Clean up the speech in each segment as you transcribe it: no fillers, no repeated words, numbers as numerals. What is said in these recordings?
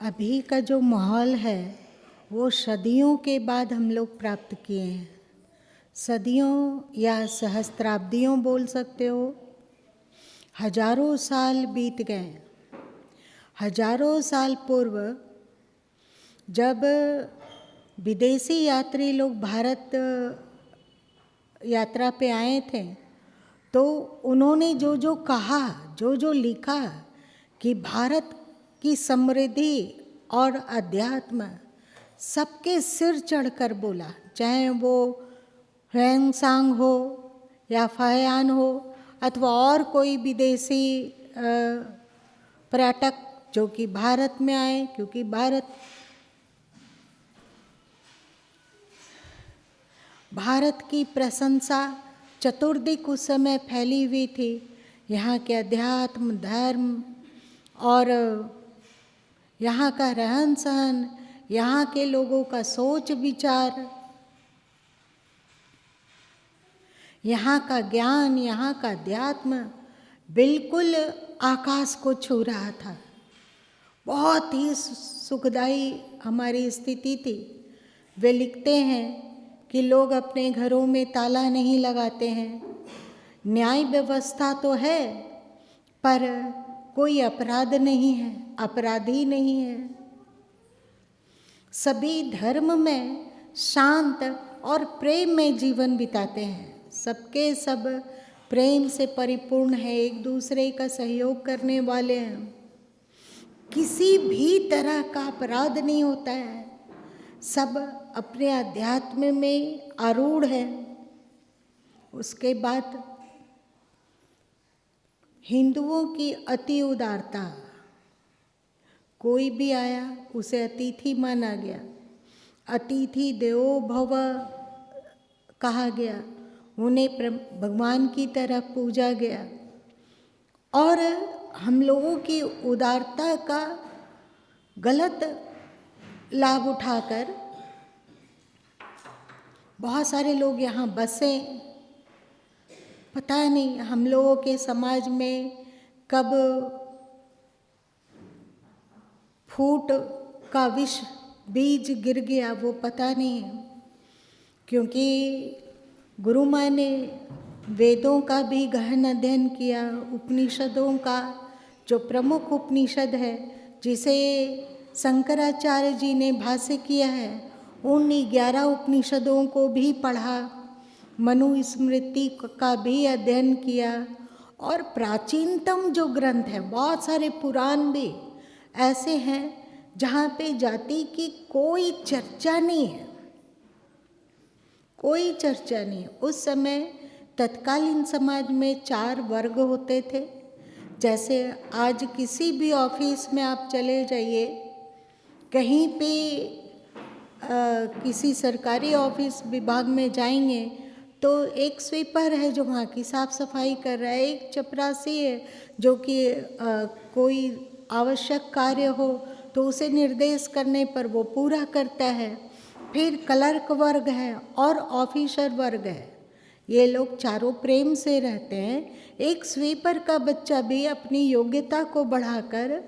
अभी का जो माहौल है वो सदियों के बाद हम लोग प्राप्त किए हैं। सदियों या सहस्त्राब्दियों बोल सकते हो। हजारों साल बीत गए। हजारों साल पूर्व जब विदेशी यात्री लोग भारत यात्रा पे आए थे तो उन्होंने जो जो कहा, जो जो लिखा कि भारत की समृद्धि और अध्यात्म सबके सिर चढ़कर बोला, चाहे वो ह्वेंसांग हो या फाहियान हो अथवा और कोई विदेशी पर्यटक जो कि भारत में आए, क्योंकि भारत की प्रशंसा चतुर्दिक उस समय फैली हुई थी। यहाँ के अध्यात्म, धर्म और यहाँ का रहन सहन, यहाँ के लोगों का सोच विचार, यहाँ का ज्ञान, यहाँ का अध्यात्म बिल्कुल आकाश को छू रहा था। बहुत ही सुखदायी हमारी स्थिति थी। वे लिखते हैं कि लोग अपने घरों में ताला नहीं लगाते हैं। न्याय व्यवस्था तो है पर कोई अपराध नहीं है, अपराधी नहीं है। सभी धर्म में शांत और प्रेम में जीवन बिताते हैं। सबके सब प्रेम से परिपूर्ण है, एक दूसरे का सहयोग करने वाले हैं। किसी भी तरह का अपराध नहीं होता है। सब अपने अध्यात्म में आरूढ़ है। उसके बाद हिंदुओं की अति उदारता, कोई भी आया उसे अतिथि माना गया, अतिथि देवो भव कहा गया, उन्हें भगवान की तरह पूजा गया। और हम लोगों की उदारता का गलत लाभ उठाकर बहुत सारे लोग यहाँ बसे। पता नहीं हम लोगों के समाज में कब फूट का विष बीज गिर गया वो पता नहीं है, क्योंकि गुरु माँ ने वेदों का भी गहन अध्ययन किया। उपनिषदों का जो प्रमुख उपनिषद है जिसे शंकराचार्य जी ने भाष्य किया है, उन 11 उपनिषदों को भी पढ़ा, मनुस्मृति का भी अध्ययन किया। और प्राचीनतम जो ग्रंथ है, बहुत सारे पुराण भी ऐसे हैं जहाँ पे जाति की कोई चर्चा नहीं है, कोई चर्चा नहीं। उस समय तत्कालीन समाज में 4 वर्ग होते थे। जैसे आज किसी भी ऑफिस में आप चले जाइए, कहीं पे किसी सरकारी ऑफिस विभाग में जाएंगे तो एक स्वीपर है जो वहाँ की साफ सफाई कर रहा है, एक चपरासी है जो कि कोई आवश्यक कार्य हो तो उसे निर्देश करने पर वो पूरा करता है। फिर क्लर्क वर्ग है और ऑफिसर वर्ग है। ये लोग चारों प्रेम से रहते हैं। एक स्वीपर का बच्चा भी अपनी योग्यता को बढ़ाकर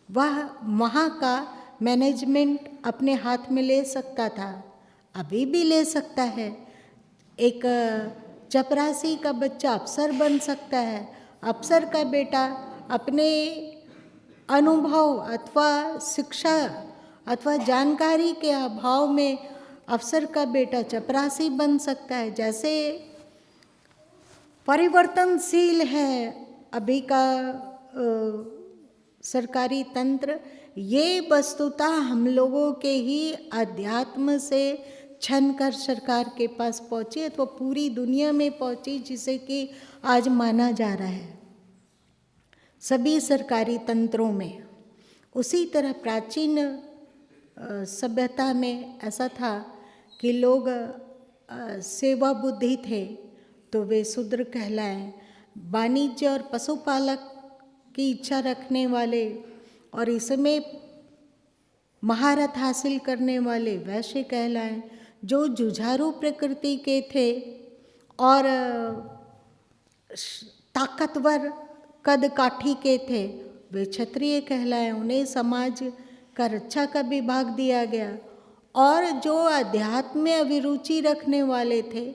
वह वहाँ का मैनेजमेंट अपने हाथ में ले सकता था, अभी भी ले सकता है। एक चपरासी का बच्चा अफसर बन सकता है। अफसर का बेटा अपने अनुभव अथवा शिक्षा अथवा जानकारी के अभाव में अफसर का बेटा चपरासी बन सकता है। जैसे परिवर्तनशील है अभी का सरकारी तंत्र, ये वस्तुतः हम लोगों के ही अध्यात्म से छन कर सरकार के पास पहुँची तो पूरी दुनिया में पहुँची, जिसे कि आज माना जा रहा है सभी सरकारी तंत्रों में। उसी तरह प्राचीन सभ्यता में ऐसा था कि लोग सेवा बुद्धि थे तो वे शूद्र कहलाए। वाणिज्य और पशुपालक की इच्छा रखने वाले और इसमें महारत हासिल करने वाले वैश्य कहलाए। जो जुझारू प्रकृति के थे और ताकतवर कद काठी के थे वे क्षत्रिय कहलाए। उन्हें समाज का रक्षा का विभाग दिया गया, और जो अध्यात्म में अभिरुचि रखने वाले थे,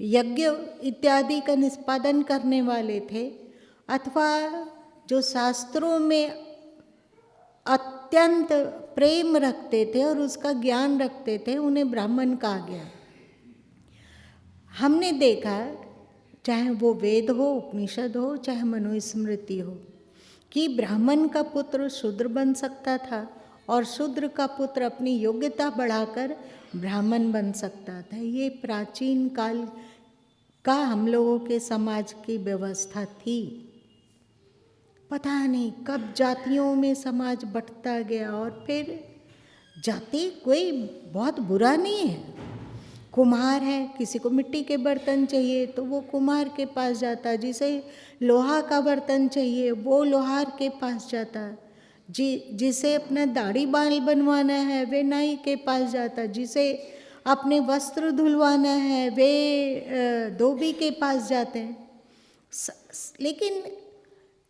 यज्ञ इत्यादि का निष्पादन करने वाले थे, अथवा जो शास्त्रों में अत्यंत प्रेम रखते थे और उसका ज्ञान रखते थे, उन्हें ब्राह्मण कहा गया। हमने देखा, चाहे वो वेद हो, उपनिषद हो, चाहे मनुस्मृति हो, कि ब्राह्मण का पुत्र शूद्र बन सकता था और शूद्र का पुत्र अपनी योग्यता बढ़ाकर ब्राह्मण बन सकता था। ये प्राचीन काल का हम लोगों के समाज की व्यवस्था थी। पता नहीं कब जातियों में समाज बंटता गया, और फिर जाति कोई बहुत बुरा नहीं है। कुम्हार है, किसी को मिट्टी के बर्तन चाहिए तो वो कुम्हार के पास जाता, जिसे लोहा का बर्तन चाहिए वो लोहार के पास जाता, जिसे अपना दाढ़ी बाल बनवाना है वे नाई के पास जाता, जिसे अपने वस्त्र धुलवाना है वे धोबी के पास जाते हैं। लेकिन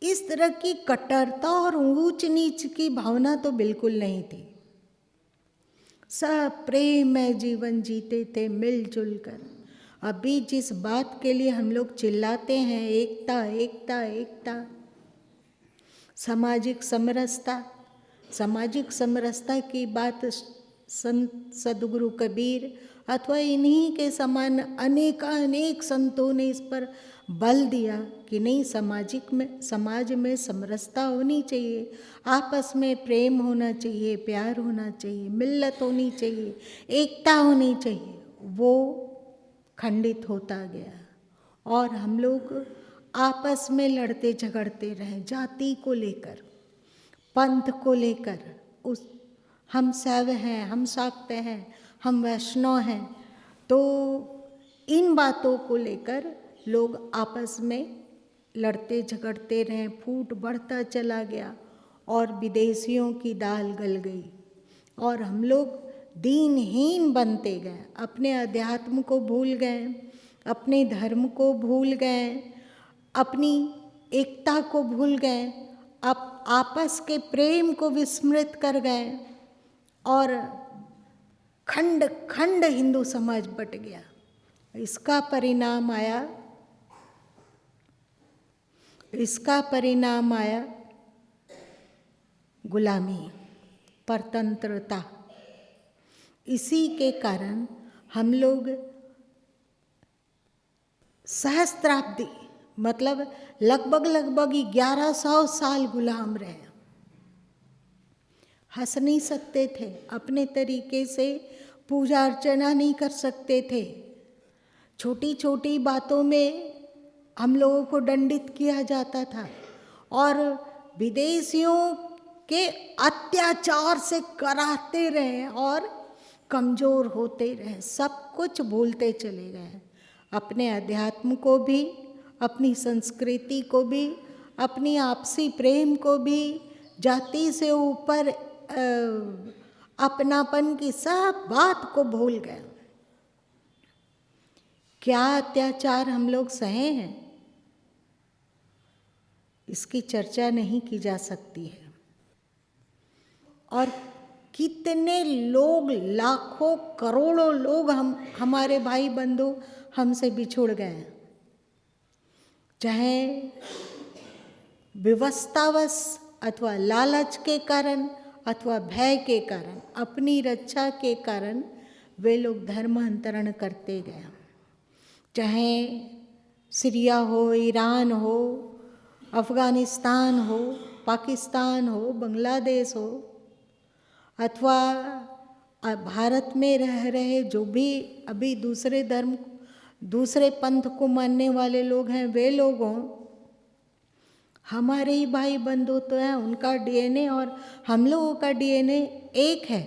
इस तरह की कट्टरता और ऊंच नीच की भावना तो बिल्कुल नहीं थी। सब प्रेम में जीवन जीते थे मिलजुल कर। अभी जिस बात के लिए हम लोग चिल्लाते हैं, एकता एकता एकता, सामाजिक समरसता की बात संत सद्गुरु कबीर अथवा इन्हीं के समान अनेक संतों ने इस पर बल दिया कि नहीं, समाज में समरसता होनी चाहिए, आपस में प्रेम होना चाहिए, प्यार होना चाहिए, मिल्लत होनी चाहिए, एकता होनी चाहिए। वो खंडित होता गया और हम लोग आपस में लड़ते झगड़ते रहे, जाति को लेकर, पंथ को लेकर। हम शैव हैं, हम शाक्त हैं, हम वैष्णव हैं, तो इन बातों को लेकर लोग आपस में लड़ते झगड़ते रहे, फूट बढ़ता चला गया और विदेशियों की दाल गल गई और हम लोग दीनहीन बनते गए, अपने अध्यात्म को भूल गए, अपने धर्म को भूल गए, अपनी एकता को भूल गए, अब आपस के प्रेम को विस्मृत कर गए और खंड खंड हिंदू समाज बट गया। इसका परिणाम आया गुलामी, परतंत्रता। इसी के कारण हम लोग सहस्त्राब्दी, मतलब लगभग 1100 साल गुलाम रहे। हंस नहीं सकते थे, अपने तरीके से पूजा अर्चना नहीं कर सकते थे, छोटी छोटी बातों में हम लोगों को दंडित किया जाता था और विदेशियों के अत्याचार से कराहते रहे और कमज़ोर होते रहे, सब कुछ भूलते चले गए, अपने अध्यात्म को भी, अपनी संस्कृति को भी, अपनी आपसी प्रेम को भी, जाति से ऊपर अपनापन की सब बात को भूल गए। क्या अत्याचार हम लोग सहे हैं, इसकी चर्चा नहीं की जा सकती है। और कितने लोग, लाखों करोड़ों लोग हमारे भाई बंधु हमसे बिछुड़ गए, चाहे विवशतावश अथवा लालच के कारण अथवा भय के कारण, अपनी रक्षा के कारण वे लोग धर्मांतरण करते गए। चाहे सीरिया हो, ईरान हो, अफ़गानिस्तान हो, पाकिस्तान हो, बांग्लादेश हो, अथवा भारत में रह रहे जो भी अभी दूसरे पंथ को मानने वाले लोग हैं, वे लोग हों, हमारे ही भाई बंधु तो हैं, उनका डीएनए और हम लोगों का डीएनए एक है,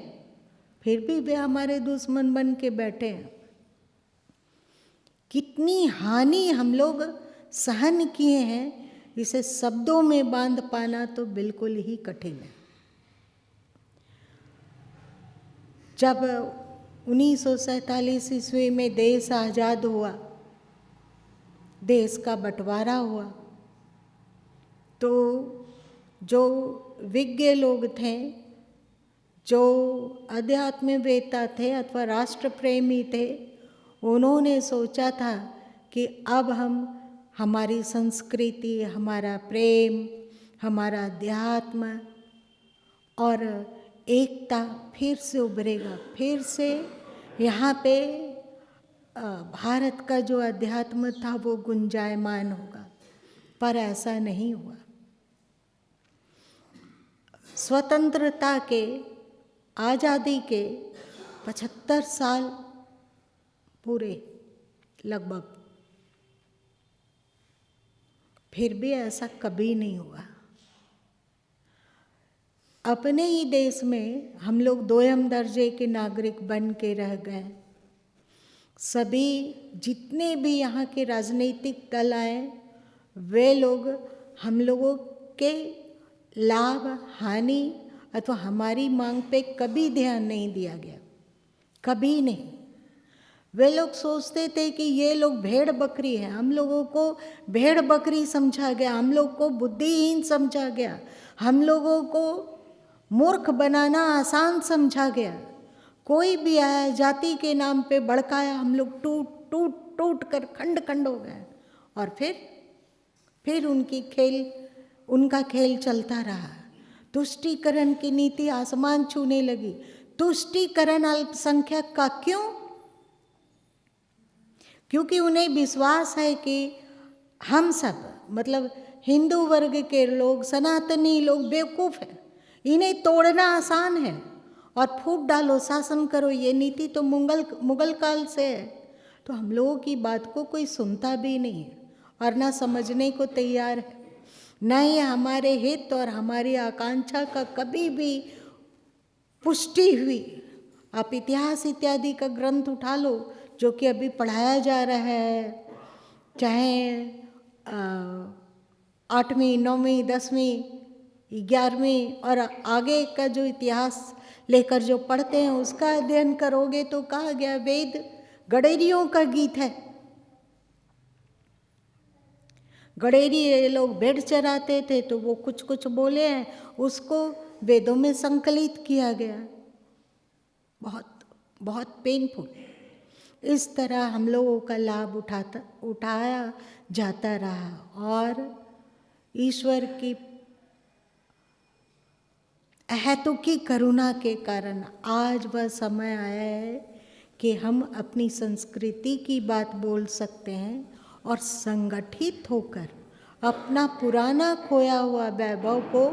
फिर भी वे हमारे दुश्मन बन के बैठे हैं। कितनी हानि हम लोग सहन किए हैं, इसे शब्दों में बांध पाना तो बिल्कुल ही कठिन है। जब 1947 ईस्वी में देश आज़ाद हुआ, देश का बंटवारा हुआ, तो जो विज्ञ लोग थे जो अध्यात्मवेत्ता थे अथवा राष्ट्र प्रेमी थे, उन्होंने सोचा था कि अब हम हमारी संस्कृति, हमारा प्रेम, हमारा अध्यात्म और एकता फिर से उभरेगा, फिर से यहाँ पे भारत का जो अध्यात्म था वो गुंजायमान होगा। पर ऐसा नहीं हुआ। स्वतंत्रता के, आज़ादी के 75 साल पूरे लगभग, फिर भी ऐसा कभी नहीं हुआ। अपने ही देश में हम लोग दोयम दर्जे के नागरिक बन के रह गए। सभी जितने भी यहाँ के राजनीतिक दल आए, वे लोग हम लोगों के लाभ, हानि अथवा हमारी मांग पे कभी ध्यान नहीं दिया गया, कभी नहीं। वे लोग सोचते थे कि ये लोग भेड़ बकरी हैं, हम लोगों को भेड़ बकरी समझा गया, हम लोग को बुद्धिहीन समझा गया, हम लोगों को मूर्ख बनाना आसान समझा गया। कोई भी आया, जाति के नाम पे भड़काया, हम लोग टूट टूट टूट कर खंड खंड हो गए। और फिर उनका खेल चलता रहा। तुष्टीकरण की नीति आसमान छूने लगी। तुष्टीकरण अल्पसंख्यक का क्यों? क्योंकि उन्हें विश्वास है कि हम सब, मतलब हिंदू वर्ग के लोग, सनातनी लोग बेवकूफ़ हैं, इन्हें तोड़ना आसान है और फूट डालो, शासन करो। ये नीति तो मुगल काल से है। तो हम लोगों की बात को कोई सुनता भी नहीं है और ना समझने को तैयार है। न ही हमारे हित और हमारी आकांक्षा का कभी भी पुष्टि हुई। आप इतिहास इत्यादि का ग्रंथ उठा लो जो कि अभी पढ़ाया जा रहा है, चाहे 8वीं, 9वीं, 10वीं, 11वीं और आगे का जो इतिहास लेकर जो पढ़ते हैं, उसका अध्ययन करोगे तो कहा गया वेद गडेरियों का गीत है। गडेरी ये लोग भेड़ चराते थे तो वो कुछ कुछ बोले हैं, उसको वेदों में संकलित किया गया। बहुत बहुत पेनफुल। इस तरह हम लोगों का लाभ उठाया जाता रहा और ईश्वर की अहेतुकी करुणा के कारण आज वह समय आया है कि हम अपनी संस्कृति की बात बोल सकते हैं और संगठित होकर अपना पुराना खोया हुआ वैभव को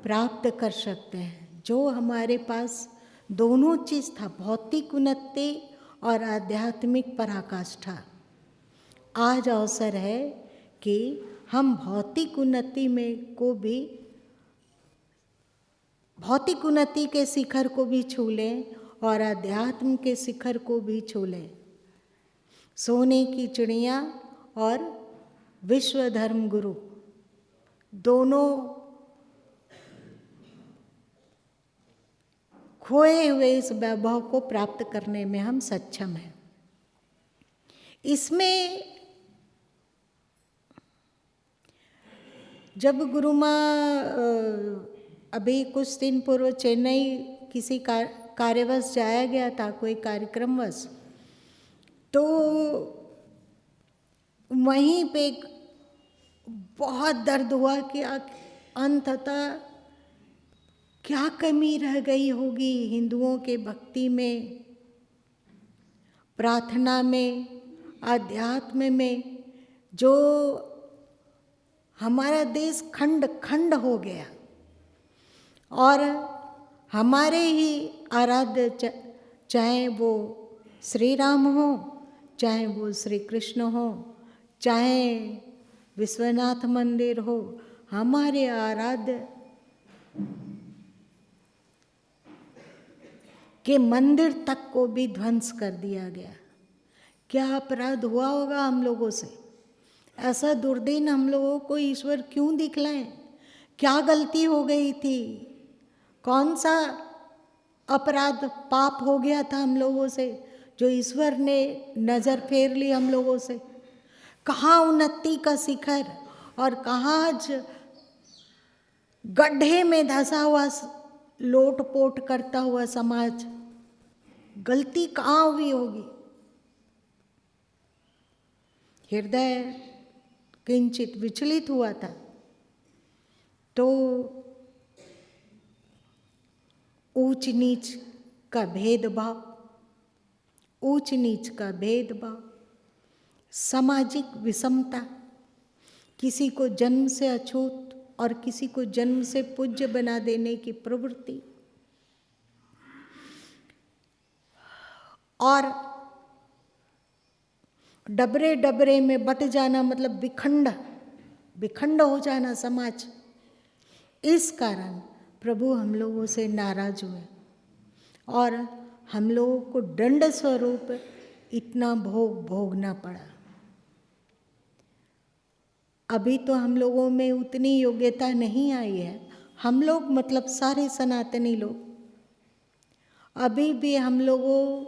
प्राप्त कर सकते हैं। जो हमारे पास दोनों चीज़ था, भौतिक उन्नति और आध्यात्मिक पराकाष्ठा। आज अवसर है कि हम भौतिक उन्नति के शिखर को भी छू लें और अध्यात्म के शिखर को भी छू लें। सोने की चिड़िया और विश्व धर्म गुरु दोनों खोए हुए इस वैभव को प्राप्त करने में हम सक्षम हैं। इसमें जब गुरु माँ अभी कुछ दिन पूर्व चेन्नई किसी कार्यवश जाया गया था, कोई कार्यक्रमवश, तो वहीं पे बहुत दर्द हुआ कि अंततः क्या कमी रह गई होगी हिंदुओं के भक्ति में, प्रार्थना में, आध्यात्म में, जो हमारा देश खंड खंड हो गया। और हमारे ही आराध्य, चाहे वो श्री राम हो, चाहे वो श्री कृष्ण हो, चाहे विश्वनाथ मंदिर हो, हमारे आराध्य के मंदिर तक को भी ध्वंस कर दिया गया। क्या अपराध हुआ होगा हम लोगों से? ऐसा दुर्दिन हम लोगों को ईश्वर क्यों दिखलाए? क्या गलती हो गई थी? कौन सा अपराध, पाप हो गया था हम लोगों से जो ईश्वर ने नज़र फेर ली हम लोगों से? कहाँ उन्नति का शिखर और कहाँ गड्ढे में धंसा हुआ लोटपोट करता हुआ समाज, गलती कहाँ हुई होगी? हृदय किंचित विचलित हुआ था। तो ऊंच नीच का भेदभाव, ऊंच नीच का भेदभाव, सामाजिक विषमता, किसी को जन्म से अछूत और किसी को जन्म से पूज्य बना देने की प्रवृत्ति, और डबरे डबरे में बट जाना, मतलब विखंड हो जाना समाज। इस कारण प्रभु हम लोगों से नाराज हुए और हम लोगों को दंड स्वरूप इतना भोग भोगना पड़ा। अभी तो हम लोगों में उतनी योग्यता नहीं आई है, हम लोग मतलब सारे सनातनी लोग, अभी भी हम लोगों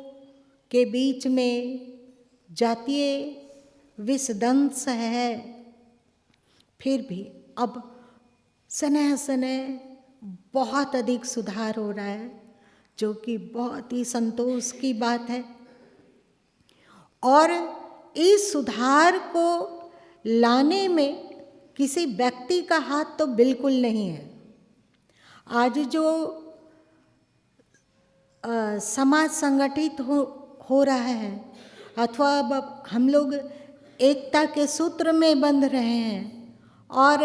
के बीच में जातीय विषदंश है। फिर भी अब सनह सनह बहुत अधिक सुधार हो रहा है, जो कि बहुत ही संतोष की बात है। और इस सुधार को लाने में किसी व्यक्ति का हाथ तो बिल्कुल नहीं है। आज जो समाज संगठित हो रहा है, अथवा अब हम लोग एकता के सूत्र में बंध रहे हैं और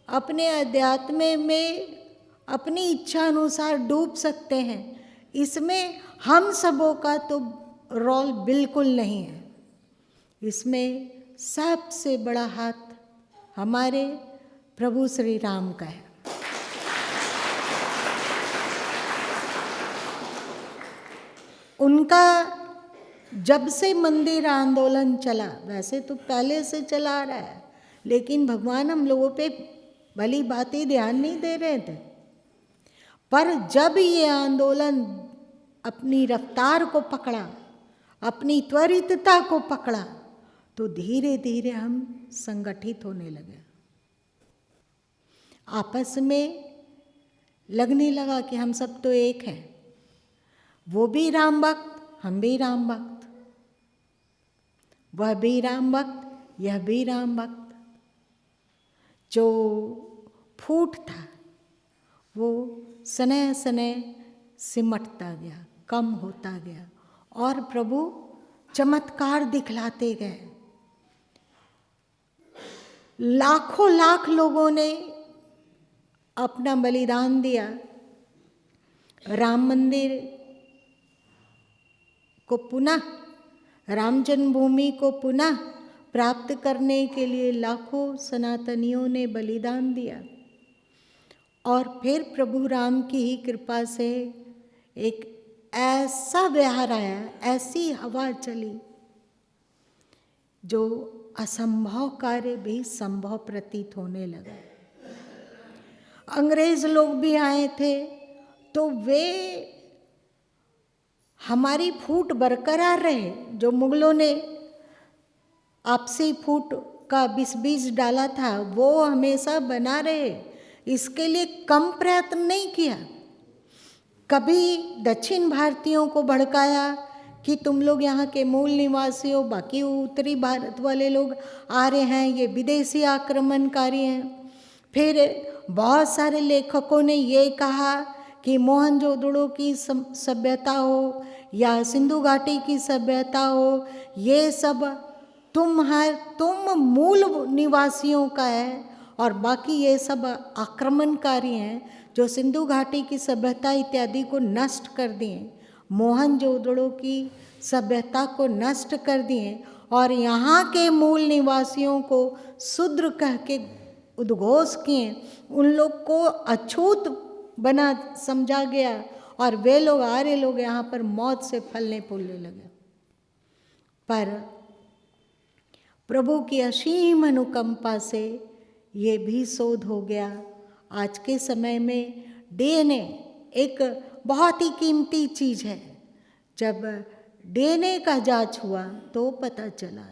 अपने अध्यात्म में अपनी इच्छा अनुसार डूब सकते हैं, इसमें हम सबों का तो रोल बिल्कुल नहीं है। इसमें सबसे बड़ा हाथ हमारे प्रभु श्री राम का है। उनका जब से मंदिर आंदोलन चला, वैसे तो पहले से चला आ रहा है, लेकिन भगवान हम लोगों पे भली बातें ध्यान नहीं दे रहे थे। पर जब ये आंदोलन अपनी रफ्तार को पकड़ा, अपनी त्वरितता को पकड़ा, तो धीरे धीरे हम संगठित होने लगे। आपस में लगने लगा कि हम सब तो एक हैं, वो भी राम भक्त, हम भी राम भक्त, वह भी राम भक्त, यह भी राम भक्त। जो फूट था वो सनह सनह सिमटता गया, कम होता गया और प्रभु चमत्कार दिखलाते गए। लाखों लाख लोगों ने अपना बलिदान दिया राम मंदिर को पुनः, राम जन्मभूमि को पुनः प्राप्त करने के लिए लाखों सनातनियों ने बलिदान दिया। और फिर प्रभु राम की ही कृपा से एक ऐसा व्यवहार आया, ऐसी हवा चली, जो असंभव कार्य भी संभव प्रतीत होने लगा। अंग्रेज लोग भी आए थे तो वे हमारी फूट बरकरार रहे। जो मुगलों ने आपसी फूट का बीज डाला था वो हमेशा बना रहे, इसके लिए कम प्रयत्न नहीं किया। कभी दक्षिण भारतीयों को भड़काया कि तुम लोग यहाँ के मूल निवासी हो, बाकी उत्तरी भारत वाले लोग आ रहे हैं, ये विदेशी आक्रमणकारी हैं। फिर बहुत सारे लेखकों ने ये कहा कि मोहनजोदड़ो की सभ्यता हो या सिंधु घाटी की सभ्यता हो, ये सब तुम मूल निवासियों का है और बाकी ये सब आक्रमणकारी हैं जो सिंधु घाटी की सभ्यता इत्यादि को नष्ट कर दिए, मोहनजोदड़ो की सभ्यता को नष्ट कर दिए और यहाँ के मूल निवासियों को शूद्र कह के उद्घोष किए। उन लोग को अछूत बना समझा गया और वे लोग आर्य लोग यहाँ पर मौत से फलने फूलने लगे। पर प्रभु की असीम अनुकंपा से ये भी शोध हो गया। आज के समय में डीएनए एक बहुत ही कीमती चीज़ है। जब डीएनए का जांच हुआ तो पता चला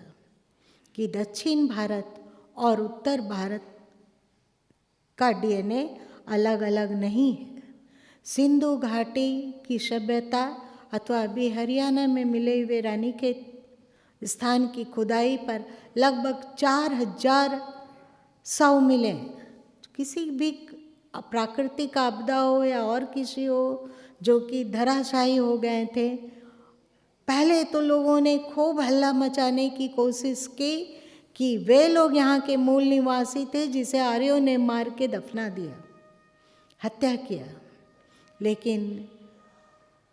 कि दक्षिण भारत और उत्तर भारत का डीएनए अलग अलग नहीं है। सिंधु घाटी की सभ्यता अथवा अभी हरियाणा में मिले हुए रानीखेत स्थान की खुदाई पर लगभग 4000 शव मिले। किसी भी प्राकृतिक आपदा हो या और किसी हो जो कि धराशायी हो गए थे। पहले तो लोगों ने खूब हल्ला मचाने की कोशिश की कि वे लोग यहाँ के मूल निवासी थे जिसे आर्यों ने मार के दफना दिया, हत्या किया। लेकिन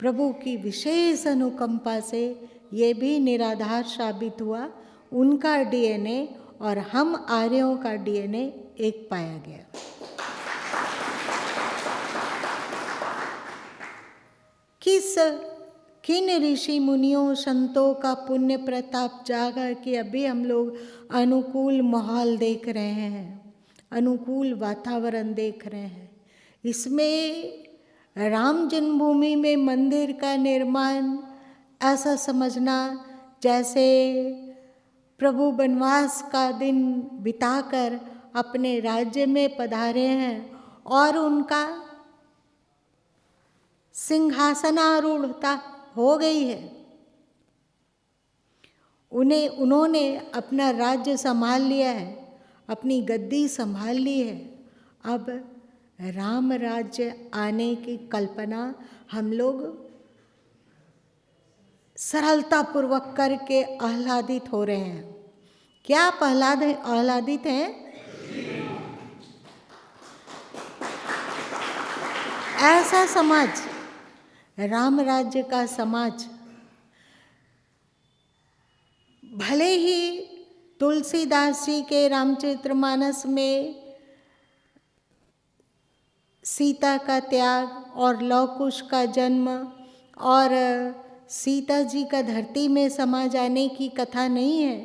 प्रभु की विशेष अनुकंपा से ये भी निराधार साबित हुआ। उनका डीएनए और हम आर्यों का डीएनए एक पाया गया। किन ऋषि मुनियों संतों का पुण्य प्रताप जागा कि अभी हम लोग अनुकूल माहौल देख रहे हैं, अनुकूल वातावरण देख रहे हैं। इसमें राम जन्मभूमि में मंदिर का निर्माण ऐसा समझना जैसे प्रभु वनवास का दिन बिताकर अपने राज्य में पधारे हैं और उनका सिंहासनारूढ़ता हो गई है। उन्होंने अपना राज्य संभाल लिया है, अपनी गद्दी संभाल ली है। अब राम राज्य आने की कल्पना हम लोग सरलतापूर्वक करके आह्लादित हो रहे हैं। क्या आप आह्लादित हैं? ऐसा समाज, राम राज्य का समाज, भले ही तुलसीदास जी के रामचरितमानस में सीता का त्याग और लव कुश का जन्म और सीता जी का धरती में समा जाने की कथा नहीं है।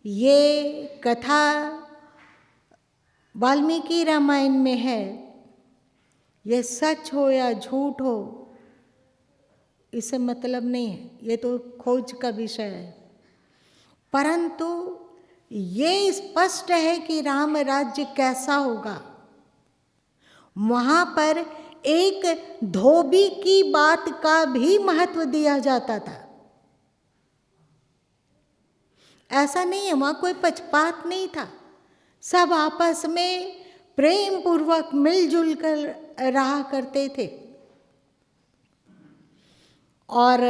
ये कथा वाल्मीकि रामायण में है। ये सच हो या झूठ हो इससे मतलब नहीं है, ये तो खोज का विषय है। परंतु ये स्पष्ट है कि राम राज्य कैसा होगा। वहां पर एक धोबी की बात का भी महत्व दिया जाता था। ऐसा नहीं है, वहां कोई पक्षपात नहीं था। सब आपस में प्रेम पूर्वक मिलजुल कर रहा करते थे। और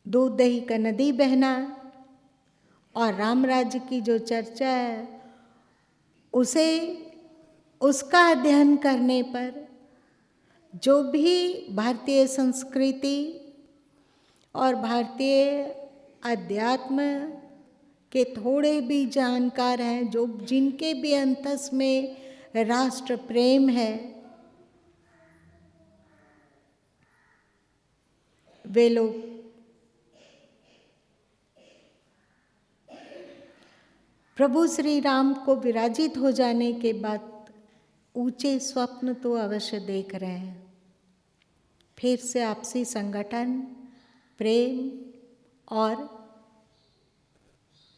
दूध दही का नदी बहना और राम राज्य की जो चर्चा है उसका अध्ययन करने पर जो भी भारतीय संस्कृति और भारतीय अध्यात्म के थोड़े भी जानकार हैं, जो जिनके भी अंतस में राष्ट्र प्रेम है, वे लोग प्रभु श्री राम को विराजित हो जाने के बाद ऊंचे स्वप्न तो अवश्य देख रहे हैं। फिर से आपसी संगठन, प्रेम और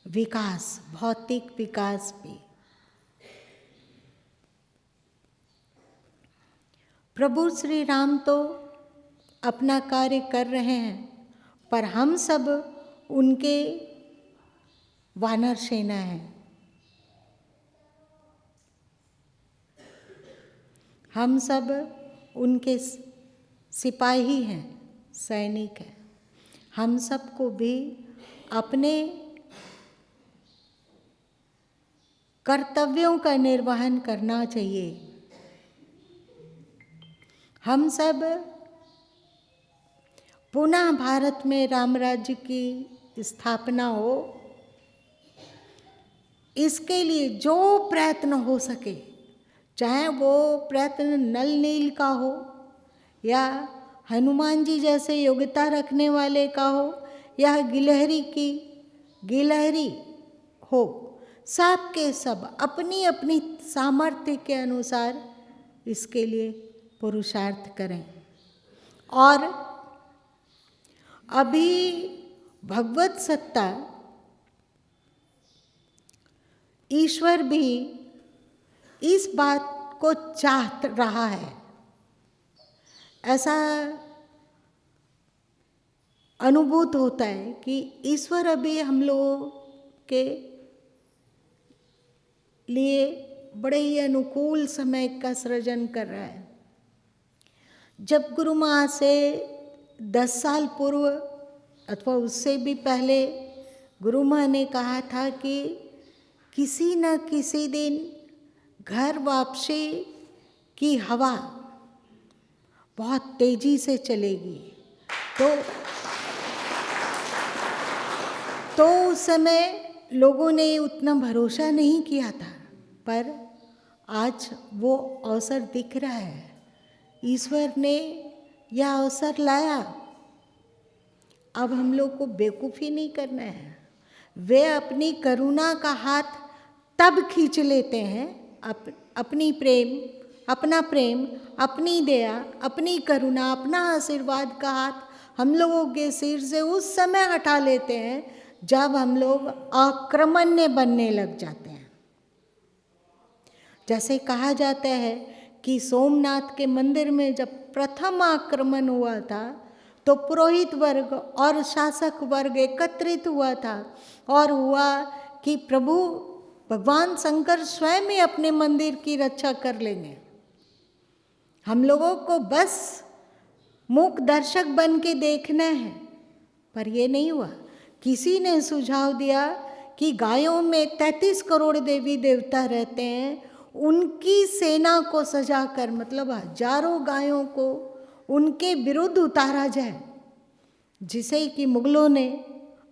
विकास, भौतिक विकास भी। प्रभु श्री राम तो अपना कार्य कर रहे हैं, पर हम सब उनके वानर सेना है। हम सब उनके सिपाही हैं, सैनिक हैं। हम सबको भी अपने कर्तव्यों का निर्वहन करना चाहिए। हम सब पुनः भारत में राम राज्य की स्थापना हो, इसके लिए जो प्रयत्न हो सके, चाहे वो प्रयत्न नल नील का हो या हनुमान जी जैसे योग्यता रखने वाले का हो या गिलहरी हो, सब के सब अपनी अपनी सामर्थ्य के अनुसार इसके लिए पुरुषार्थ करें। और अभी भगवत सत्ता, ईश्वर भी इस बात को चाह रहा है। ऐसा अनुभूत होता है कि ईश्वर अभी हम लोगों के लिए बड़े ही अनुकूल समय का सृजन कर रहा है। जब गुरु माँ से 10 साल पूर्व अथवा उससे भी पहले गुरु माँ ने कहा था कि किसी न किसी दिन घर वापसी की हवा बहुत तेजी से चलेगी, तो उस समय लोगों ने उतना भरोसा नहीं किया था, पर आज वो अवसर दिख रहा है। ईश्वर ने यह अवसर लाया। अब हम लोग को बेवकूफ़ी नहीं करना है। वे अपनी करुणा का हाथ तब खींच लेते हैं, अपनी प्रेम, अपना प्रेम, अपनी दया, अपनी करुणा, अपना आशीर्वाद का हाथ हम लोगों के सिर से उस समय हटा लेते हैं जब हम लोग आक्रमण्य बनने लग जाते हैं। जैसे कहा जाता है कि सोमनाथ के मंदिर में जब प्रथम आक्रमण हुआ था तो पुरोहित वर्ग और शासक वर्ग एकत्रित हुआ था और हुआ कि प्रभु भगवान शंकर स्वयं ही अपने मंदिर की रक्षा कर लेंगे, हम लोगों को बस मूक दर्शक बन के देखना है। पर ये नहीं हुआ। किसी ने सुझाव दिया कि गायों में 33 करोड़ देवी देवता रहते हैं, उनकी सेना को सजाकर, मतलब हजारों गायों को उनके विरुद्ध उतारा जाए, जिसे कि मुगलों ने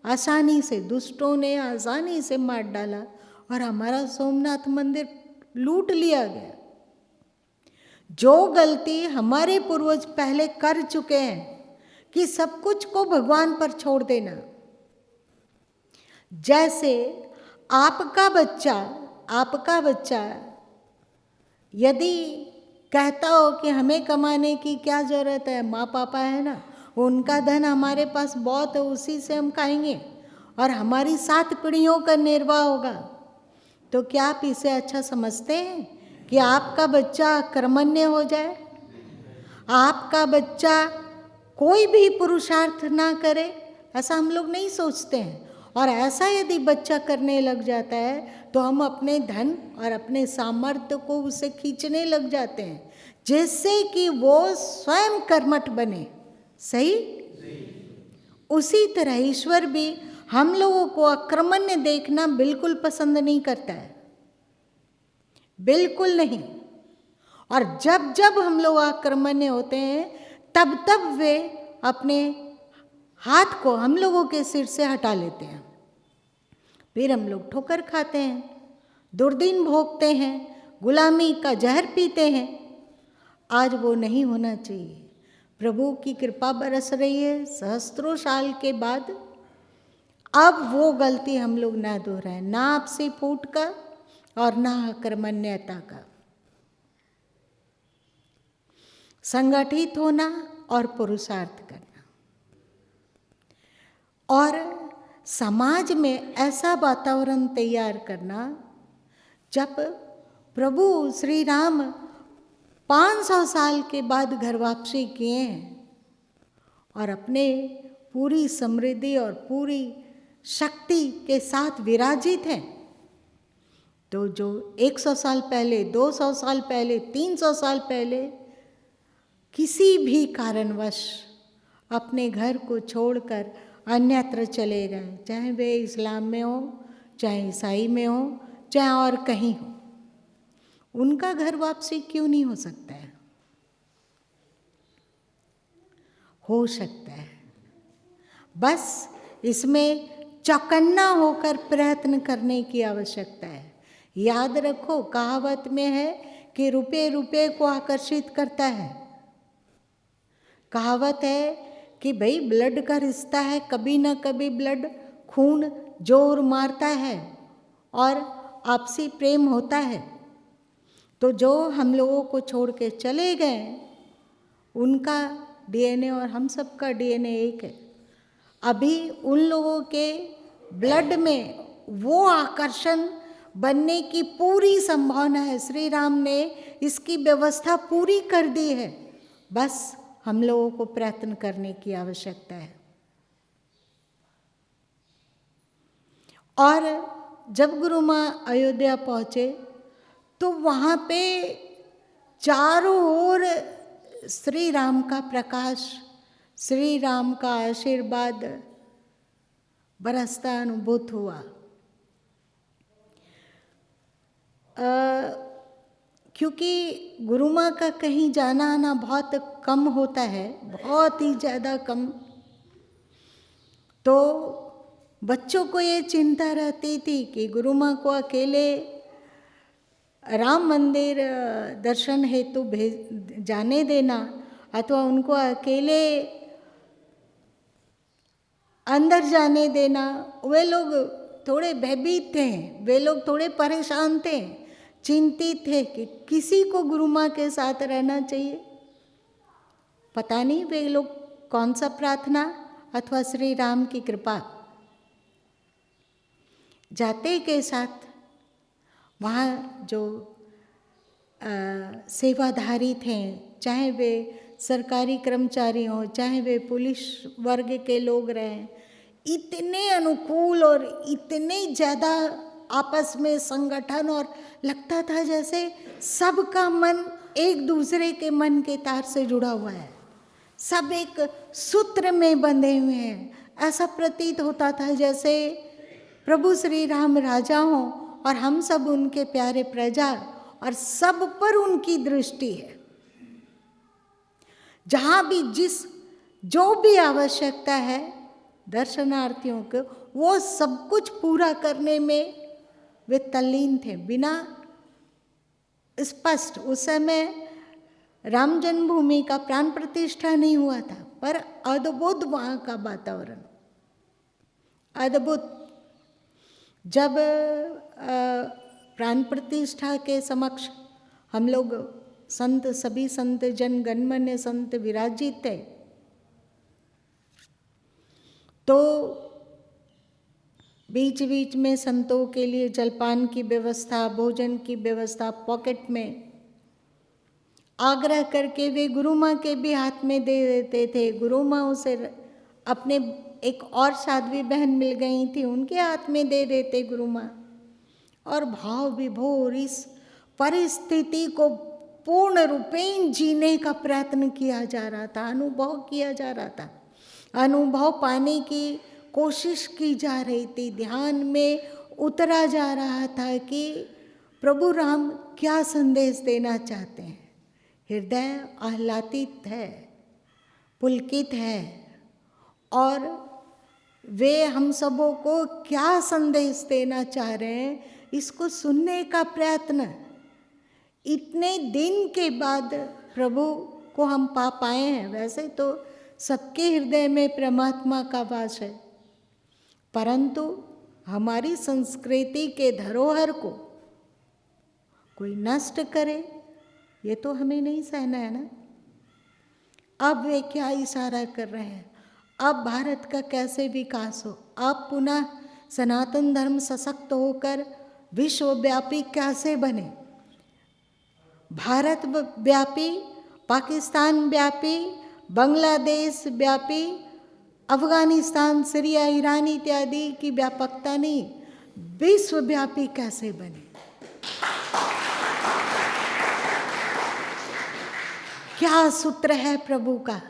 आसानी से, दुष्टों ने आसानी से मार डाला और हमारा सोमनाथ मंदिर लूट लिया गया। जो गलती हमारे पूर्वज पहले कर चुके हैं कि सब कुछ को भगवान पर छोड़ देना। जैसे आपका बच्चा यदि कहता हो कि हमें कमाने की क्या ज़रूरत है, माँ पापा है ना, उनका धन हमारे पास बहुत है, उसी से हम खाएंगे और हमारी 7 पीढ़ियों का निर्वाह होगा, तो क्या आप इसे अच्छा समझते हैं कि आपका बच्चा कर्मण्य हो जाए, आपका बच्चा कोई भी पुरुषार्थ ना करे? ऐसा हम लोग नहीं सोचते हैं। और ऐसा यदि बच्चा करने लग जाता है तो हम अपने धन और अपने सामर्थ्य को उसे खींचने लग जाते हैं, जिससे कि वो स्वयं कर्मठ बने। सही? उसी तरह ईश्वर भी हम लोगों को आक्रमण्य देखना बिल्कुल पसंद नहीं करता है, बिल्कुल नहीं। और जब जब हम लोग आक्रमण्य होते हैं तब तब वे अपने हाथ को हम लोगों के सिर से हटा लेते हैं। फिर हम लोग ठोकर खाते हैं, दुर्दिन भोगते हैं, गुलामी का जहर पीते हैं। आज वो नहीं होना चाहिए। प्रभु की कृपा बरस रही है सहस्त्रों साल के बाद। अब वो गलती हम लोग ना दोहराएं, ना आपसी फूट का और ना कर्मण्यता का। संगठित होना और पुरुषार्थ करना, और समाज में ऐसा वातावरण तैयार करना जब प्रभु श्री राम 500 साल के बाद घर वापसी किए हैं और अपने पूरी समृद्धि और पूरी शक्ति के साथ विराजित हैं, तो जो 100 साल पहले, 200 साल पहले, 300 साल पहले किसी भी कारणवश अपने घर को छोड़कर अन्यत्र चले गए, चाहे वे इस्लाम में हो, चाहे ईसाई में हो, चाहे और कहीं हो, उनका घर वापसी क्यों नहीं हो सकता है? हो सकता है। बस इसमें चौकन्ना होकर प्रयत्न करने की आवश्यकता है। याद रखो, कहावत में है कि रुपये रुपये को आकर्षित करता है। कहावत है कि भाई ब्लड का रिश्ता है, कभी ना कभी ब्लड, खून जोर मारता है और आपसी प्रेम होता है। तो जो हम लोगों को छोड़ के चले गए, उनका डीएनए और हम सब का डीएनए एक है। अभी उन लोगों के ब्लड में वो आकर्षण, बनने की पूरी संभावना है। श्री राम ने इसकी व्यवस्था पूरी कर दी है, बस हम लोगों को प्रयत्न करने की आवश्यकता है। और जब गुरु माँ अयोध्या पहुँचे तो वहाँ पे चारों ओर श्री राम का प्रकाश, श्री राम का आशीर्वाद बरसता अनुभूत हुआ। क्योंकि गुरु माँ का कहीं जाना आना बहुत कम होता है, बहुत ही ज़्यादा कम, तो बच्चों को ये चिंता रहती थी कि गुरु माँ को अकेले राम मंदिर दर्शन हेतु जाने देना अथवा उनको अकेले अंदर जाने देना। वे लोग थोड़े भयभीत थे, वे लोग थोड़े परेशान थे, चिंतित थे कि किसी को गुरु माँ के साथ रहना चाहिए। पता नहीं वे लोग कौन सा प्रार्थना अथवा श्री राम की कृपा जाते के साथ वहाँ जो सेवाधारी थे, चाहे वे सरकारी कर्मचारी हों, चाहे वे पुलिस वर्ग के लोग रहें, इतने अनुकूल और इतने ज़्यादा आपस में संगठन, और लगता था जैसे सबका मन एक दूसरे के मन के तार से जुड़ा हुआ है, सब एक सूत्र में बंधे हुए हैं। ऐसा प्रतीत होता था जैसे प्रभु श्री राम राजा हों और हम सब उनके प्यारे प्रजा, और सब पर उनकी दृष्टि है। जहाँ भी जो भी आवश्यकता है दर्शनार्थियों को, वो सब कुछ पूरा करने में वे तल्लीन थे। बिना स्पष्ट उस समय राम जन्मभूमि का प्राण प्रतिष्ठा नहीं हुआ था, पर अद्भुत वहाँ का वातावरण, अद्भुत। जब प्राण प्रतिष्ठा के समक्ष हम लोग संत, सभी संत जन गणमान्य संत विराजित थे, तो बीच बीच में संतों के लिए जलपान की व्यवस्था, भोजन की व्यवस्था पॉकेट में आग्रह करके वे गुरु माँ के भी हाथ में दे देते थे। गुरु माँ उसे अपने एक और साध्वी बहन मिल गई थी, उनके हाथ में दे देते गुरु माँ। और भाव विभोर इस परिस्थिति को पूर्ण रूपेण जीने का प्रयत्न किया जा रहा था, अनुभव किया जा रहा था, अनुभव पाने की कोशिश की जा रही थी, ध्यान में उतरा जा रहा था कि प्रभु राम क्या संदेश देना चाहते हैं। हृदय आह्लादित है, पुलकित है, और वे हम सबों को क्या संदेश देना चाह रहे हैं, इसको सुनने का प्रयत्न। इतने दिन के बाद प्रभु को हम पा पाए हैं। वैसे तो सबके हृदय में परमात्मा का वास है, परंतु हमारी संस्कृति के धरोहर को कोई नष्ट करे, ये तो हमें नहीं सहना है ना। अब वे क्या इशारा कर रहे हैं, अब भारत का कैसे विकास हो, अब पुनः सनातन धर्म सशक्त होकर विश्वव्यापी कैसे बने, भारत व्यापी, पाकिस्तान व्यापी, बांग्लादेश व्यापी, अफगानिस्तान, सीरिया, ईरान इत्यादि की व्यापकता नहीं, विश्वव्यापी कैसे बने। क्या सूत्र है प्रभु का।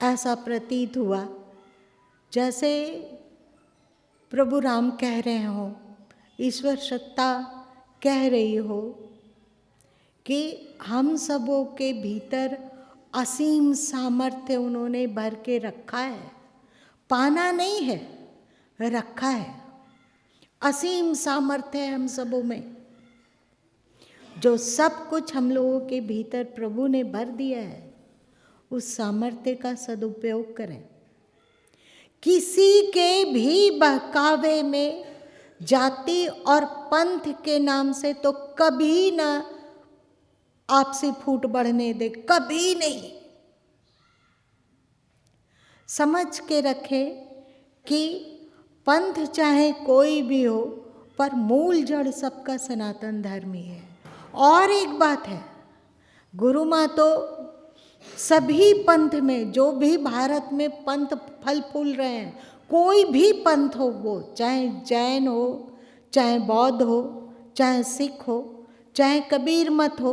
ऐसा प्रतीत हुआ जैसे प्रभु राम कह रहे हो, ईश्वर सत्ता कह रही हो कि हम सबों के भीतर असीम सामर्थ्य उन्होंने भर के रखा है, पाना नहीं है, रखा है। असीम सामर्थ्य है हम सबों में, जो सब कुछ हम लोगों के भीतर प्रभु ने भर दिया है, उस सामर्थ्य का सदुपयोग करें। किसी के भी बहकावे में जाति और पंथ के नाम से तो कभी ना आपसी फूट बढ़ने दे, कभी नहीं। समझ के रखें कि पंथ चाहे कोई भी हो, पर मूल जड़ सबका सनातन धर्म ही है। और एक बात है, गुरु माँ तो सभी पंथ में, जो भी भारत में पंथ फल फूल रहे हैं, कोई भी पंथ हो, वो चाहे जैन हो, चाहे बौद्ध हो, चाहे सिख हो, चाहे कबीर मत हो,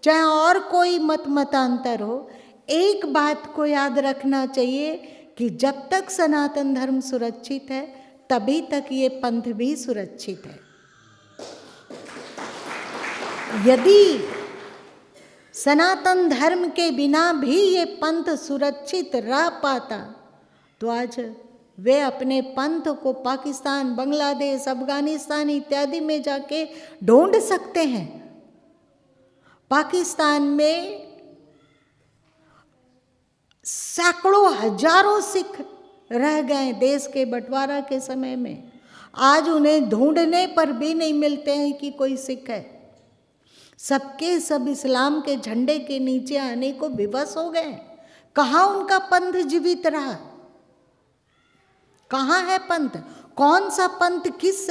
चाहे और कोई मतांतर हो, एक बात को याद रखना चाहिए कि जब तक सनातन धर्म सुरक्षित है, तभी तक ये पंथ भी सुरक्षित है। यदि सनातन धर्म के बिना भी ये पंथ सुरक्षित रह पाता, तो आज वे अपने पंथ को पाकिस्तान, बांग्लादेश, अफगानिस्तान इत्यादि में जाके ढूंढ सकते हैं। पाकिस्तान में सैकड़ों हजारों सिख रह गए देश के बंटवारा के समय में। आज उन्हें ढूंढने पर भी नहीं मिलते हैं कि कोई सिख है। सबके सब इस्लाम के झंडे के नीचे आने को विवश हो गए। कहाँ उनका पंथ जीवित रहा? कहाँ है पंथ? कौन सा पंथ किस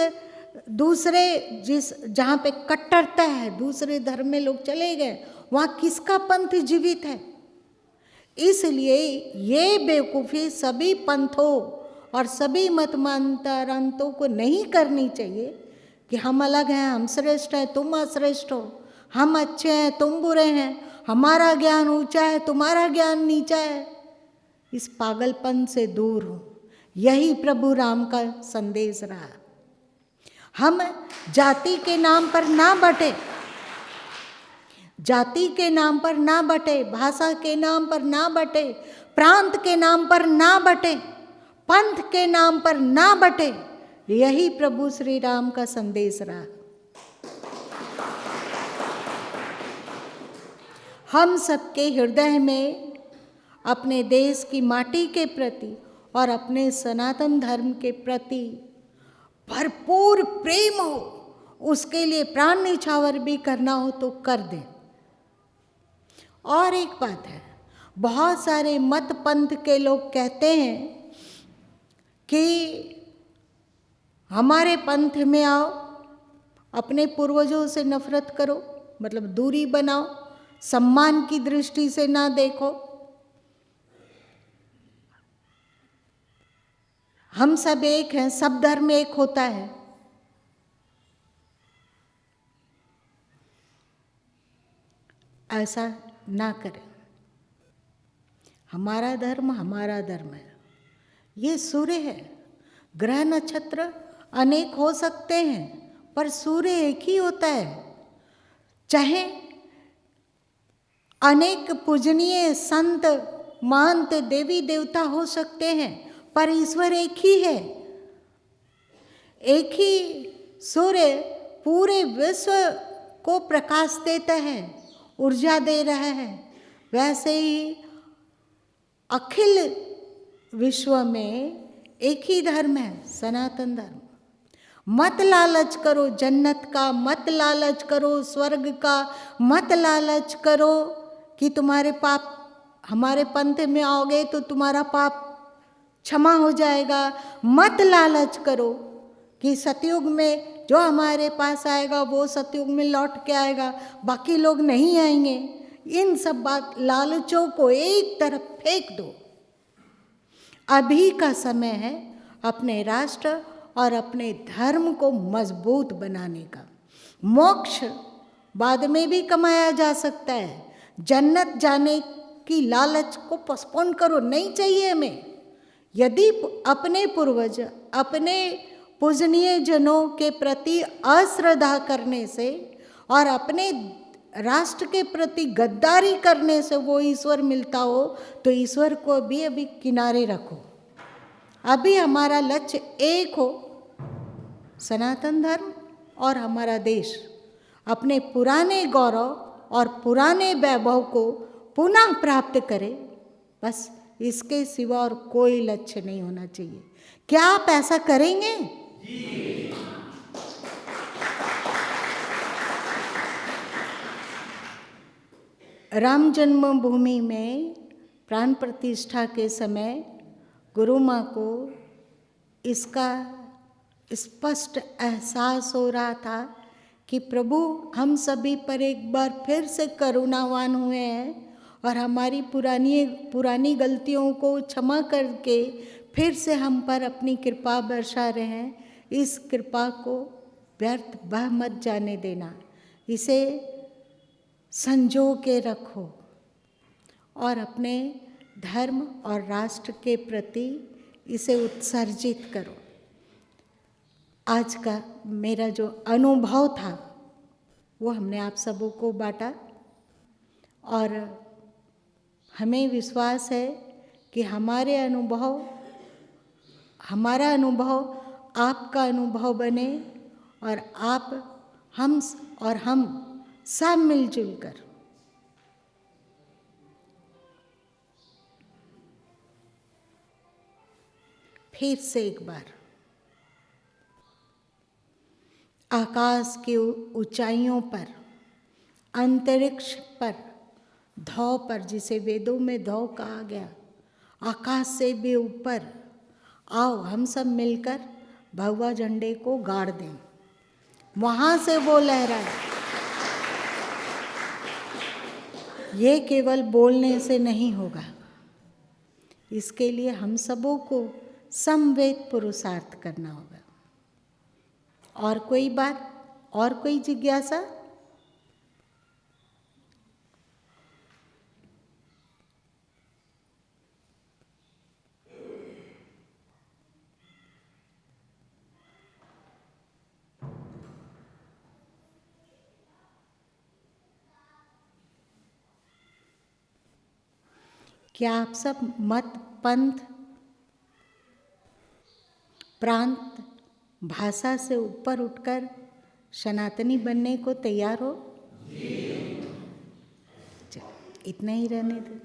दूसरे जहाँ पे कट्टरता है, दूसरे धर्म में लोग चले गए, वहाँ किसका पंथ जीवित है? इसलिए ये बेवकूफ़ी सभी पंथों और सभी मतमतांतरों को नहीं करनी चाहिए कि हम अलग हैं, हम श्रेष्ठ हैं, तुम अश्रेष्ठ हो, हम अच्छे हैं, तुम बुरे हैं, हमारा ज्ञान ऊंचा है, तुम्हारा ज्ञान नीचा है। इस पागलपन से दूर हो, यही प्रभु राम का संदेश रहा। हम जाति के नाम पर ना बटे, जाति के नाम पर ना बटे, भाषा के नाम पर ना बटे, प्रांत के नाम पर ना बटे, पंथ के नाम पर ना बटे, यही प्रभु श्री राम का संदेश रहा। हम सबके हृदय में अपने देश की माटी के प्रति और अपने सनातन धर्म के प्रति भरपूर प्रेम हो, उसके लिए प्राण न्यौछावर भी करना हो तो कर दें। और एक बात है, बहुत सारे मत पंथ के लोग कहते हैं कि हमारे पंथ में आओ, अपने पूर्वजों से नफरत करो, मतलब दूरी बनाओ, सम्मान की दृष्टि से ना देखो, हम सब एक हैं, सब धर्म एक होता है। ऐसा ना करें। हमारा धर्म है। ये सूर्य है, ग्रह नक्षत्र अनेक हो सकते हैं, पर सूर्य एक ही होता है। चाहे अनेक पूजनीय संत महंत देवी देवता हो सकते हैं, पर ईश्वर एक ही है। एक ही सूर्य पूरे विश्व को प्रकाश देता है, ऊर्जा दे रहा है। वैसे ही अखिल विश्व में एक ही धर्म है, सनातन धर्म। मत लालच करो जन्नत का, मत लालच करो स्वर्ग का, मत लालच करो कि तुम्हारे पाप, हमारे पंथ में आओगे तो तुम्हारा पाप क्षमा हो जाएगा। मत लालच करो कि सतयुग में जो हमारे पास आएगा वो सतयुग में लौट के आएगा, बाकी लोग नहीं आएंगे। इन सब बात लालचों को एक तरफ फेंक दो। अभी का समय है अपने राष्ट्र और अपने धर्म को मजबूत बनाने का। मोक्ष बाद में भी कमाया जा सकता है। जन्नत जाने की लालच को पोस्टपोन करो, नहीं चाहिए हमें। यदि अपने पूर्वज, अपने पूजनीय जनों के प्रति अश्रद्धा करने से और अपने राष्ट्र के प्रति गद्दारी करने से वो ईश्वर मिलता हो, तो ईश्वर को भी अभी किनारे रखो। अभी हमारा लक्ष्य एक हो, सनातन धर्म और हमारा देश अपने पुराने गौरव और पुराने वैभव को पुनः प्राप्त करे। बस इसके सिवा और कोई लक्ष्य नहीं होना चाहिए। क्या आप ऐसा करेंगे? जी। राम जन्मभूमि में प्राण प्रतिष्ठा के समय गुरु माँ को इसका स्पष्ट एहसास हो रहा था कि प्रभु हम सभी पर एक बार फिर से करुणावान हुए हैं और हमारी पुरानी गलतियों को क्षमा करके फिर से हम पर अपनी कृपा बरसा रहे हैं। इस कृपा को व्यर्थ बह मत जाने देना, इसे संजो के रखो और अपने धर्म और राष्ट्र के प्रति इसे उत्सर्जित करो। आज का मेरा जो अनुभव था वो हमने आप सबों को बांटा और हमें विश्वास है कि हमारा अनुभव आपका अनुभव बने और हम सब मिलजुल कर फिर से एक बार आकाश की ऊंचाइयों पर, अंतरिक्ष पर, धौ पर, जिसे वेदों में धौ कहा गया, आकाश से भी ऊपर आओ हम सब मिलकर भगवा झंडे को गाड़ दें, वहां से वो लहराए। ये केवल बोलने से नहीं होगा, इसके लिए हम सबों को समवेत पुरुषार्थ करना होगा। और कोई बात, और कोई जिज्ञासा? क्या आप सब मत, पंथ, प्रांत, भाषा से ऊपर उठकर सनातनी बनने को तैयार हो? चलो, इतना ही रहने दो।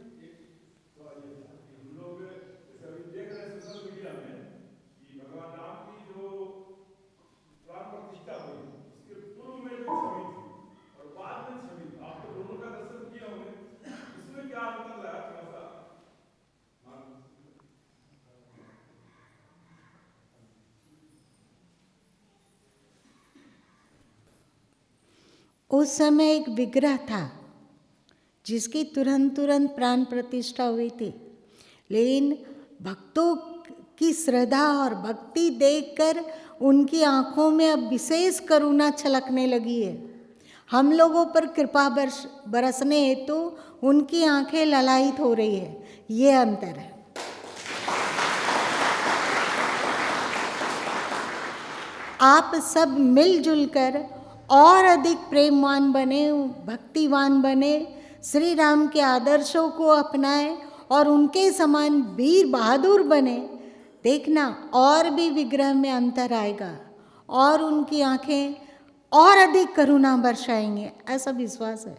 उस समय एक विग्रह था जिसकी तुरंत प्राण प्रतिष्ठा हुई थी, लेकिन भक्तों की श्रद्धा और भक्ति देखकर उनकी आंखों में अब विशेष करुणा छलकने लगी है। हम लोगों पर कृपा बरसने हेतु उनकी आंखें ललायित हो रही है। ये अंतर है। आप सब मिलजुल कर और अधिक प्रेमवान बने, भक्तिवान बने, श्री राम के आदर्शों को अपनाएं और उनके समान वीर बहादुर बने। देखना और भी विग्रह में अंतर आएगा और उनकी आंखें और अधिक करुणा बरसाएंगे, ऐसा विश्वास है।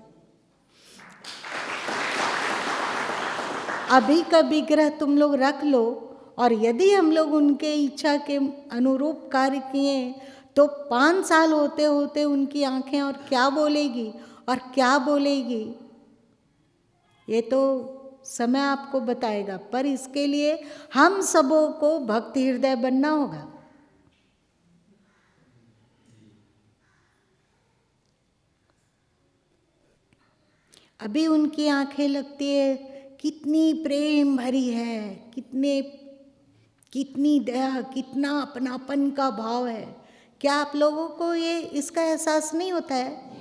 अभी का विग्रह तुम लोग रख लो और यदि हम लोग उनके इच्छा के अनुरूप कार्य किए तो 5 साल होते होते उनकी आंखें और क्या बोलेगी, ये तो समय आपको बताएगा। पर इसके लिए हम सबों को भक्ति हृदय बनना होगा। अभी उनकी आंखें लगती है कितनी प्रेम भरी है, कितनी दया, कितना अपनापन का भाव है। क्या आप लोगों को ये इसका एहसास नहीं होता है?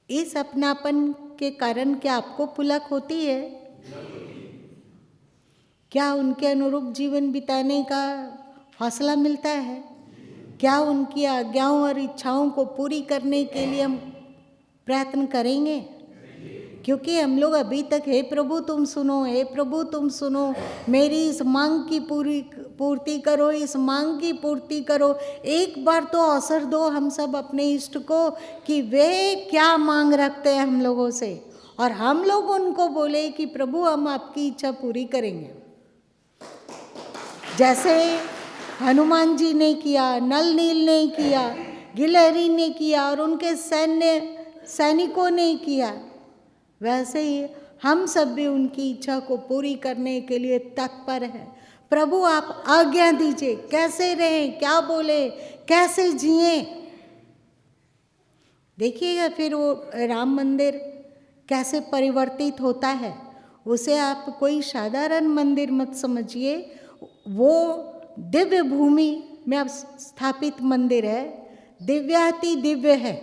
इस अपनापन के कारण क्या आपको पुलक होती है? क्या उनके अनुरूप जीवन बिताने का हौसला मिलता है? क्या उनकी आज्ञाओं और इच्छाओं को पूरी करने के लिए हम प्रयत्न करेंगे? क्योंकि हम लोग अभी तक हे प्रभु तुम सुनो, हे प्रभु तुम सुनो, मेरी इस मांग की पूर्ति करो, इस मांग की पूर्ति करो। एक बार तो अवसर दो हम सब अपने इष्ट को कि वे क्या मांग रखते हैं हम लोगों से, और हम लोग उनको बोले कि प्रभु हम आपकी इच्छा पूरी करेंगे। जैसे हनुमान जी ने किया, नल नील ने किया, गिलहरी ने किया और उनके सैनिकों ने किया। वैसे ही हम सब भी उनकी इच्छा को पूरी करने के लिए तत्पर हैं। प्रभु आप आज्ञा दीजिए, कैसे रहें, क्या बोले, कैसे जिए। देखिएगा फिर वो राम मंदिर कैसे परिवर्तित होता है। उसे आप कोई साधारण मंदिर मत समझिए, वो दिव्य भूमि में अब स्थापित मंदिर है, दिव्याति दिव्य है।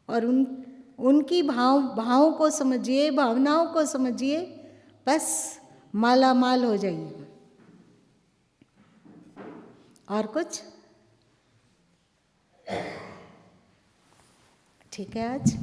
और उनकी भावों को समझिए, भावनाओं को समझिए, बस माला माल हो जाइए। और कुछ? ठीक है आज